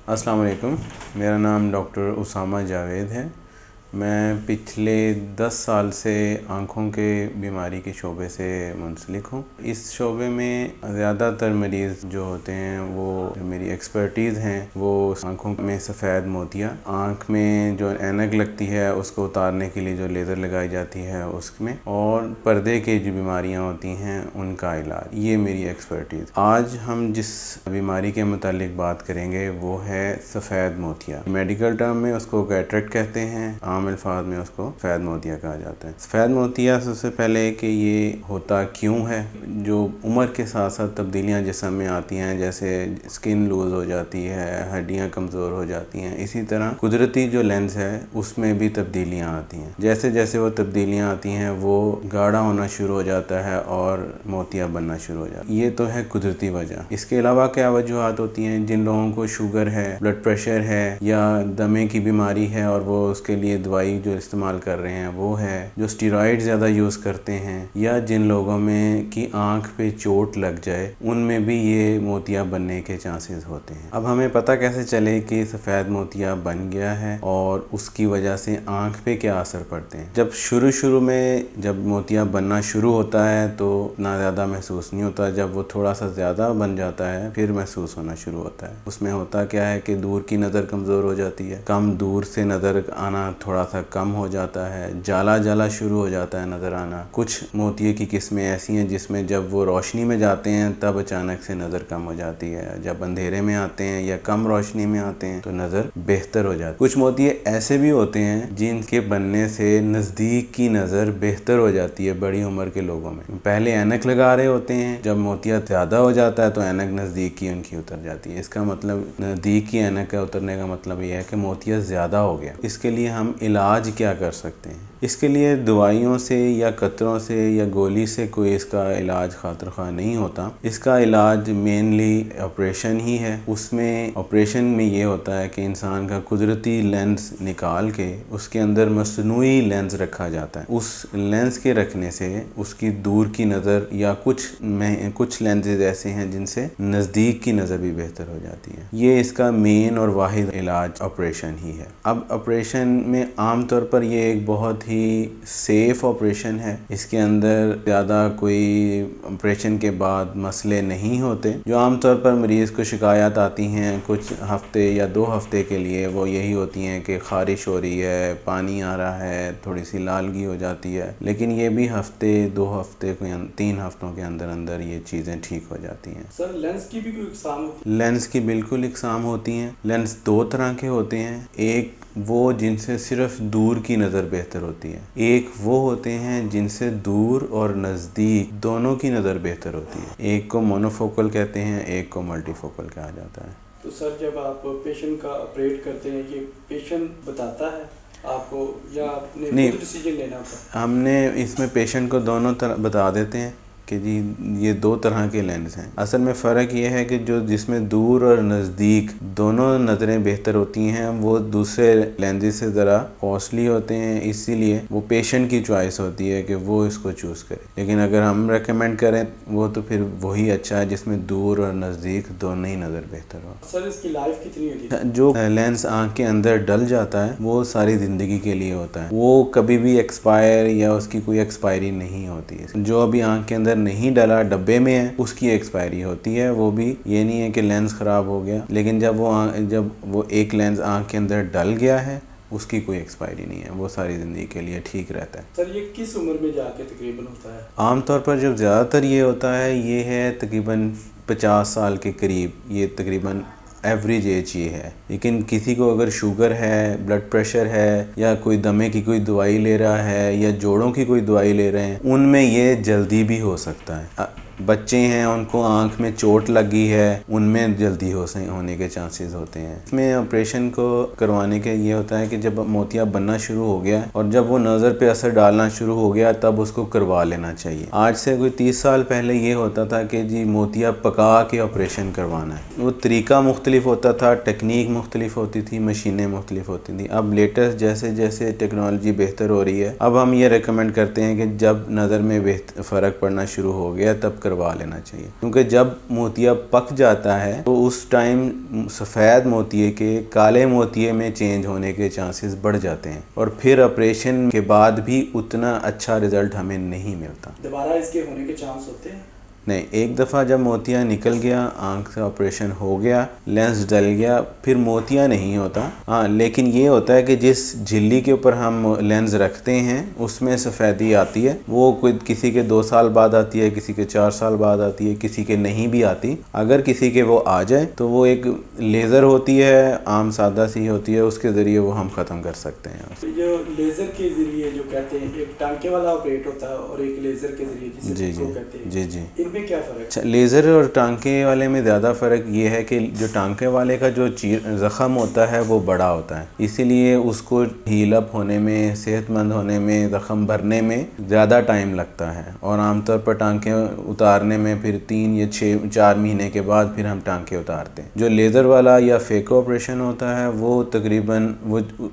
अस्सलाम वालेकुम। मेरा नाम डॉक्टर उसामा जावेद है। मैं पिछले 10 साल से आँखों के बीमारी के शोबे से मुंसलिक हूँ। इस शोबे में ज़्यादातर मरीज़ जो होते हैं वो मेरी एक्सपर्टीज़ हैं वो आँखों में सफ़ेद मोतिया, आँख में जो ऐनक लगती है उसको उतारने के लिए जो लेज़र लगाई जाती है उसमें, और पर्दे की जो बीमारियाँ होती हैं उनका इलाज, ये मेरी एक्सपर्टीज़। आज हम जिस बीमारी के मुतालिक बात करेंगे वो है सफ़ेद मोतिया। मेडिकल टर्म में उसको कैटरेक्ट कहते हैं, आम अल्फाज में उसको सफ़ेद मोतिया कहा जाता है। सफ़ेद मोतिया सबसे पहले कि ये होता क्यों है, जो उम्र के साथ साथ तब्दीलियाँ जिस्म में आती हैं, जैसे स्किन लूज़ हो जाती है, हड्डियाँ कमज़ोर हो जाती हैं, इसी तरह कुदरती जो लेंस है उसमें भी तब्दीलियाँ आती हैं। जैसे जैसे वो तब्दीलियाँ आती हैं वो गाढ़ा होना शुरू हो जाता है और मोतिया बनना शुरू हो जाता है। ये तो है कुदरती वजह। इसके अलावा क्या वजूहात होती हैं, जिन लोगों को शुगर है, ब्लड प्रेशर है या दमे की बीमारी है और वो उसके लिए दवाई जो इस्तेमाल कर रहे हैं वो है, जो स्टेरॉइड ज़्यादा यूज़ करते हैं, या जिन लोगों में कि आँख पे चोट लग जाए उनमें भी ये मोतिया बनने के चांसेस होते हैं। अब हमें पता कैसे चले कि सफ़ेद मोतिया बन गया है और उसकी वजह से आँख पे क्या असर पड़ते हैं। जब शुरू में जब मोतिया बनना शुरू होता है तो ना ज़्यादा महसूस नहीं होता, जब वो थोड़ा सा ज़्यादा बन जाता है फिर महसूस होना शुरू होता है। उसमें होता क्या है कि दूर की नज़र कमज़ोर हो जाती है, कम दूर से नज़र आना थोड़ा सा कम हो जाता है, जाला जाला शुरू हो जाता है नज़र आना। कुछ मोतिये की किस्में ऐसी हैं जिसमें जब वो रोशनी में जाते हैं तब अचानक से नज़र कम हो जाती है, जब अंधेरे में आते हैं या कम रोशनी में आते हैं तो नज़र बेहतर हो जाती है। कुछ मोतिये ऐसे भी होते हैं जिनके बनने से नज़दीक की नज़र बेहतर हो जाती है बड़ी उम्र के लोगों में। पहले ऐनक लगा रहे होते हैं, जब मोतिया ज़्यादा हो जाता है तो ऐनक नज़दीक की उनकी उतर जाती है। इसका मतलब नज़दीक की ऐनक का उतरने का मतलब ये है कि मोतिया ज़्यादा हो गया। इसके लिए हम इलाज क्या कर सकते हैं? इसके लिए दवाइयों से या कतरों से या गोली से कोई इसका इलाज खातिर ख़्वाह नहीं होता। इसका इलाज मेनली ऑपरेशन ही है। उसमें ऑपरेशन में ये होता है कि इंसान का कुदरती लेंस निकाल के उसके अंदर मसनूई लेंस रखा जाता है। उस लेंस के रखने से उसकी दूर की नज़र या कुछ लेंसेज ऐसे हैं जिनसे नज़दीक की नज़र भी बेहतर हो जाती है। ये इसका मेन और वाहिद इलाज ऑपरेशन ही है। अब ऑपरेशन में आम तौर पर ये एक बहुत ही सेफ ऑपरेशन है। इसके अंदर ज़्यादा कोई ऑपरेशन के बाद मसले नहीं होते। जो आम तौर पर मरीज़ को शिकायत आती हैं कुछ हफ्ते या 2 हफ्ते के लिए, वो यही होती हैं कि ख़ारिश हो रही है, पानी आ रहा है, थोड़ी सी लालगी हो जाती है। लेकिन ये भी हफ्ते 2 हफ्ते 3 हफ्तों के अंदर अंदर ये चीज़ें ठीक हो जाती हैं। सर लेंस की भी कोई इकसाम होती है? लेंस की बिल्कुल इकसाम होती हैं। लेंस 2 तरह के होते हैं, एक वो जिनसे सिर्फ दूर की नज़र बेहतर होती है, एक वो होते हैं जिनसे दूर और नज़दीक दोनों की नज़र बेहतर होती है। एक को मोनोफोकल कहते हैं, एक को मल्टीफोकल कहा जाता है। तो सर जब आप पेशेंट का ऑपरेट करते हैं, ये पेशेंट बताता है आपको या आपने खुद डिसीजन लेना होता है? हमने इसमें पेशेंट को दोनों तरह बता देते हैं कि जी ये 2 तरह के लेंस हैं। असल में फ़र्क ये है कि जो जिसमें दूर और नज़दीक दोनों नज़रें बेहतर होती हैं वो दूसरे लेंसेज से ज़रा कॉस्टली होते हैं, इसीलिए वो पेशेंट की चॉइस होती है कि वो इसको चूज़ करे। लेकिन अगर हम रेकमेंड करें वो तो फिर वही अच्छा है जिसमें दूर और नज़दीक दोनों ही नज़र बेहतर हो। सर इसकी लाइफ कितनी होती है? जो लेंस आँख के अंदर डल जाता है वो सारी ज़िंदगी के लिए होता है, वो कभी भी एक्सपायर या उसकी कोई एक्सपायरी नहीं होती है। जो अभी आँख के अंदर नहीं डला, डब्बे में है, उसकी एक्सपायरी होती है। वो भी ये नहीं है कि लेंस ख़राब हो गया, लेकिन जब वो एक लेंस आँख के अंदर डल गया है उसकी कोई एक्सपायरी नहीं है, वो सारी ज़िंदगी के लिए ठीक रहता है। सर ये किस उम्र में जाके तकरीबन होता है? आमतौर पर जो ज़्यादातर ये होता है ये है तकरीबन 50 साल के करीब, ये तकरीबन एवरेज एज ये है। लेकिन किसी को अगर शुगर है, ब्लड प्रेशर है या कोई दमे की कोई दवाई ले रहा है या जोड़ों की कोई दवाई ले रहे हैं, उनमें ये जल्दी भी हो सकता है। बच्चे हैं उनको आँख में चोट लगी है, उनमें जल्दी होने के चांसेस होते हैं। इसमें ऑपरेशन को करवाने के ये होता है कि जब मोतिया बनना शुरू हो गया और जब वो नज़र पे असर डालना शुरू हो गया तब उसको करवा लेना चाहिए। आज से कोई 30 साल पहले ये होता था कि जी मोतिया पका के ऑपरेशन करवाना है। वो तरीका मुख्तलिफ होता था, टेक्निक मुख्तलिफ होती थी, मशीनें मुख्तलिफ होती थी। अब लेटेस्ट जैसे जैसे टेक्नोलॉजी बेहतर हो रही है, अब हम ये रिकमेंड करते हैं कि जब नज़र में फ़र्क पड़ना शुरू हो गया तब करवा लेना चाहिए, क्योंकि जब मोतिया पक जाता है तो उस टाइम सफ़ेद मोतिये के काले मोतिये में चेंज होने के चांसेस बढ़ जाते हैं और फिर ऑपरेशन के बाद भी उतना अच्छा रिज़ल्ट हमें नहीं मिलता। दोबारा इसके होने के चांस होते हैं? नहीं, एक दफ़ा जब मोतिया निकल गया, आँख से ऑपरेशन हो गया, लेंस डल गया, फिर मोतिया नहीं होता। हाँ, लेकिन ये होता है कि जिस झिल्ली के ऊपर हम लेंस रखते हैं उसमें सफ़ेदी आती है। वो कोई किसी के 2 साल बाद आती है, किसी के 4 साल बाद आती है, किसी के नहीं भी आती। अगर किसी के वो आ जाए तो वो एक लेज़र होती है, आम सादा सी होती है, उसके ज़रिए वो हम ख़त्म कर सकते हैं। तो जो लेज़र के ज़रिए जो कहते हैं, एक टांके वाला ऑपरेट होता है और एक लेज़र के ज़रिए जिसे कहते हैं, जी इनमें क्या फ़र्क? अच्छा, लेज़र और टांके वाले में ज़्यादा फ़र्क ये है कि जो टांके वाले का जो ज़ख़म होता है वो बड़ा होता है, इसीलिए उसको हील अप होने में, सेहतमंद होने में, ज़ख़म भरने में ज़्यादा टाइम लगता है। और आमतौर पर टांके उतारने में फिर 3 या 4 महीने के बाद फिर हम टांके उतारते हैं। जो लेज़र वाला या फेको ऑपरेशन होता है वो तकरीबन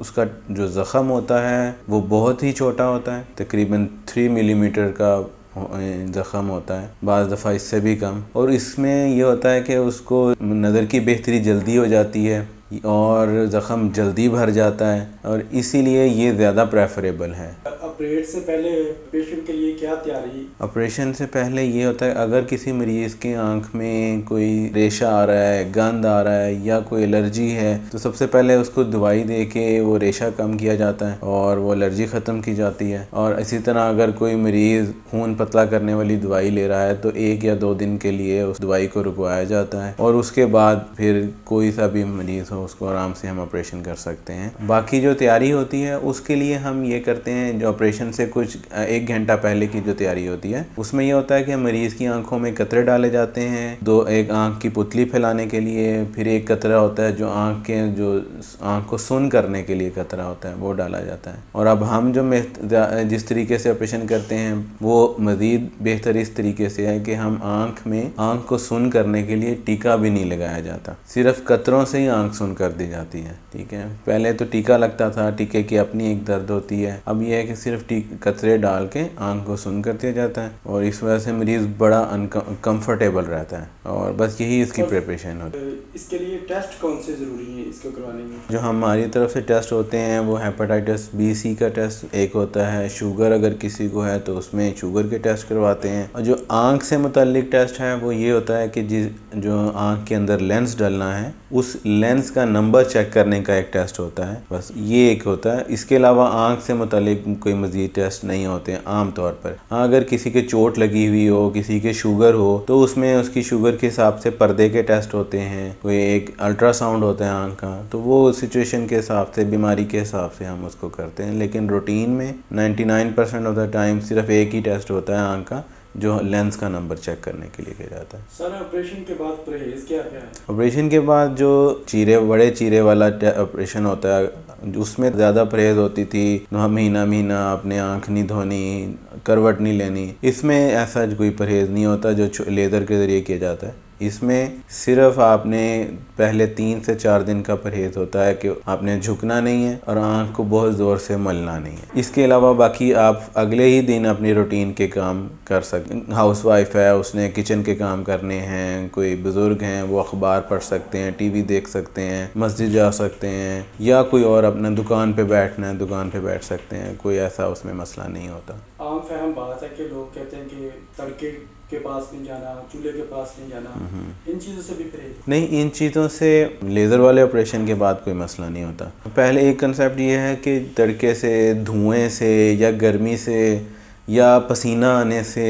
उसका जो ज़ख़म होता है वो बहुत ही छोटा होता है, तकरीबन 3 मिलीमीटर का ज़ख़म होता है, बाज़ दफ़ा इससे भी कम। और इसमें यह होता है कि उसको नज़र की बेहतरी जल्दी हो जाती है और ज़ख़म जल्दी भर जाता है और इसीलिए ये ज़्यादा प्रेफरेबल है। ऑपरेट से पहले पेशेंट के लिए क्या तैयारी? ऑपरेशन से पहले ये होता है, अगर किसी मरीज़ के आँख में कोई रेशा आ रहा है, गंद आ रहा है या कोई एलर्जी है तो सबसे पहले उसको दवाई दे के वो रेशा कम किया जाता है और वो एलर्जी ख़त्म की जाती है। और इसी तरह अगर कोई मरीज़ खून पतला करने वाली दवाई ले रहा है तो 1 या 2 दिन के लिए उस दवाई को रुकवाया जाता है और उसके बाद फिर कोई सा भी मरीज़ हो उसको आराम से हम ऑपरेशन कर सकते हैं। बाकी जो तैयारी होती है उसके लिए हम ये करते हैं, जो ऑपरेशन से कुछ 1 घंटा पहले की जो तैयारी होती है उसमें ये होता है कि मरीज़ की आंखों में कतरे डाले जाते हैं, एक आंख की पुतली फैलाने के लिए, फिर एक कतरा होता है जो आंख को सुन करने के लिए कतरा होता है वो डाला जाता है। और अब हम जिस तरीके से ऑपरेशन करते हैं वो मज़ीद बेहतर इस तरीके से है कि हम आंख को सुन करने के लिए टीका भी नहीं लगाया जाता, सिर्फ कतरों से ही आंख सुन कर दी जाती है। ठीक है, पहले तो टीका लगता था, टीके की अपनी एक दर्द होती है, अब यह है कि सिर्फ कतरे डाल के आंख को सुन कर दिया जाता है और इस वजह से मरीज़ बड़ा अनकम्फर्टेबल रहता है और बस यही इसकी प्रिपरेशन होती है। इसके लिए टेस्ट कौन से ज़रूरी हैं इसको करवाने में? जो हमारी तरफ से टेस्ट होते हैं वो हेपेटाइटिस बी सी का टेस्ट एक होता है, शुगर अगर किसी को है तो उसमें शुगर के टेस्ट करवाते हैं। और जो आंख से मुतल्लिक टेस्ट है वो ये होता है कि जो आंख के अंदर लेंस डलना है उस लेंस का नंबर चेक करने का एक टेस्ट होता है, बस ये एक होता है। इसके अलावा आंख से मुतल्लिक कोई मज़ीद टेस्ट नहीं होते हैं आम तौर पर। हाँ, अगर किसी के चोट लगी हुई हो, किसी के शुगर हो तो उसमें उसकी शुगर के हिसाब से पर्दे के टेस्ट होते हैं, कोई एक अल्ट्रासाउंड होता है आंख का, तो वो सिचुएशन के हिसाब से, बीमारी के हिसाब से हम उसको करते हैं। लेकिन रूटीन में 99% ऑफ द टाइम सिर्फ एक ही टेस्ट होता है आंख का जो लेंस का नंबर चेक करने के लिए किया जाता है। सर, ऑपरेशन के बाद परहेज क्या है? ऑपरेशन के बाद जो बड़े चीरे वाला ऑपरेशन होता है उसमें ज़्यादा परहेज होती थी, महीना अपने आँख नहीं धोनी, करवट नहीं लेनी। इसमें ऐसा कोई परहेज नहीं होता जो लेज़र के ज़रिए किया जाता है। इसमें सिर्फ आपने पहले 3 से 4 दिन का परहेज़ होता है कि आपने झुकना नहीं है और आँख को बहुत ज़ोर से मलना नहीं है। इसके अलावा बाकी आप अगले ही दिन अपनी रूटीन के काम कर सकते। हाउसवाइफ है, उसने किचन के काम करने हैं, कोई बुज़ुर्ग हैं वो अखबार पढ़ सकते हैं, टीवी देख सकते हैं, मस्जिद जा सकते हैं, या कोई और अपना दुकान पे बैठना है दुकान पे बैठ सकते हैं, कोई ऐसा उसमें मसला नहीं होता। आम फहम बात है कि लोग कहते हैं कि तड़के के पास नहीं जाना, चूल्हे के पास नहीं जाना, इन चीज़ों से भी परहेज? नहीं, इन चीज़ों से लेज़र वाले ऑपरेशन के बाद कोई मसला नहीं होता। पहले एक कंसेप्ट ये है कि तड़के से, धुएं से या गर्मी से या पसीना आने से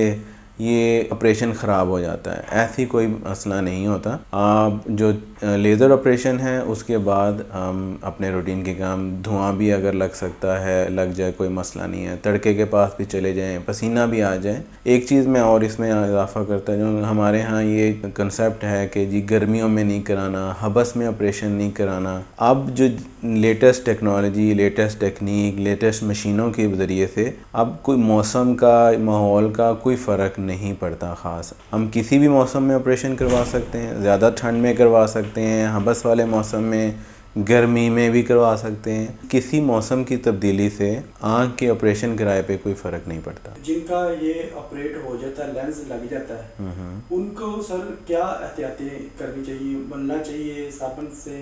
ये ऑपरेशन ख़राब हो जाता है, ऐसी कोई मसला नहीं होता। आप जो लेज़र ऑपरेशन है उसके बाद हम अपने रूटीन के काम, धुआं भी अगर लग सकता है लग जाए, कोई मसला नहीं है, तड़के के पास भी चले जाएं, पसीना भी आ जाए। एक चीज़ मैं और इसमें इजाफ़ा करता हूँ, जो हमारे यहाँ ये कंसेप्ट है कि जी गर्मियों में नहीं कराना, हबस में ऑपरेशन नहीं कराना। अब जो latest technology, latest technique, latest मशीनों के ज़रिए से अब कोई मौसम का, माहौल का कोई फ़र्क नहीं पड़ता ख़ास। हम किसी भी मौसम में ऑपरेशन करवा सकते हैं, ज़्यादा ठंड में करवा सकते हैं, हबस वाले मौसम में गर्मी में भी करवा सकते हैं। किसी मौसम की तब्दीली से आँख के ऑपरेशन किराए पे कोई फ़र्क नहीं पड़ता। जिनका ये ऑपरेट हो जाता है, लेंस लग जाता है, उनको सर क्या एहतियातें करनी चाहिए? बनना चाहिए साबुन से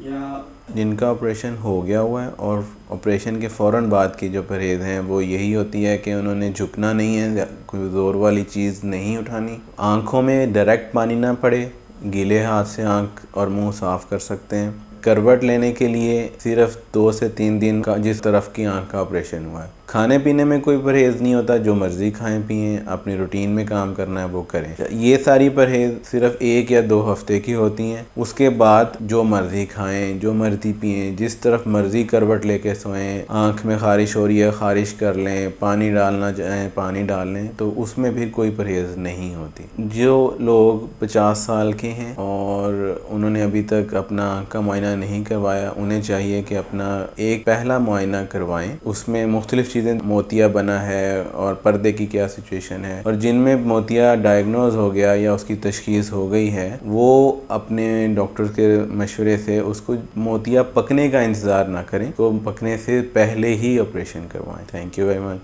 या? जिनका ऑपरेशन हो गया हुआ है और ऑपरेशन के फ़ौरन बाद की जो परहेज़ हैं वो यही होती है कि उन्होंने झुकना नहीं है, कोई ज़ोर वाली चीज़ नहीं उठानी, आँखों में डायरेक्ट पानी ना पड़े, गीले हाथ से आँख और मुंह साफ़ कर सकते हैं। करवट लेने के लिए सिर्फ 2 से 3 दिन का जिस तरफ की आँख का ऑपरेशन हुआ है। खाने पीने में कोई परहेज़ नहीं होता, जो मर्ज़ी खाएं पिएं, अपनी रूटीन में काम करना है वो करें। ये सारी परहेज़ सिर्फ 1 या 2 हफ्ते की होती हैं। उसके बाद जो मर्ज़ी खाएं, जो मर्ज़ी पिएं, जिस तरफ मर्ज़ी करवट लेके सोएं, आँख में ख़ारिश हो रही है ख़ारिश कर लें, पानी डालना चाहें पानी डाल लें, तो उसमें भी कोई परहेज़ नहीं होती। जो लोग 50 साल के हैं और उन्होंने अभी तक अपना आँख का मुआयना नहीं करवाया, उन्हें चाहिए कि अपना एक पहला मुआयना करवाएं। उसमें मुख्तलिफ चीज़ें, मोतिया बना है और पर्दे की क्या सिचुएशन है, और जिनमें मोतिया डायग्नोज हो गया या उसकी तशख़ीस हो गई है वो अपने डॉक्टर के मशवरे से उसको मोतिया पकने का इंतज़ार ना करें, तो पकने से पहले ही ऑपरेशन करवाएं। Thank you very much.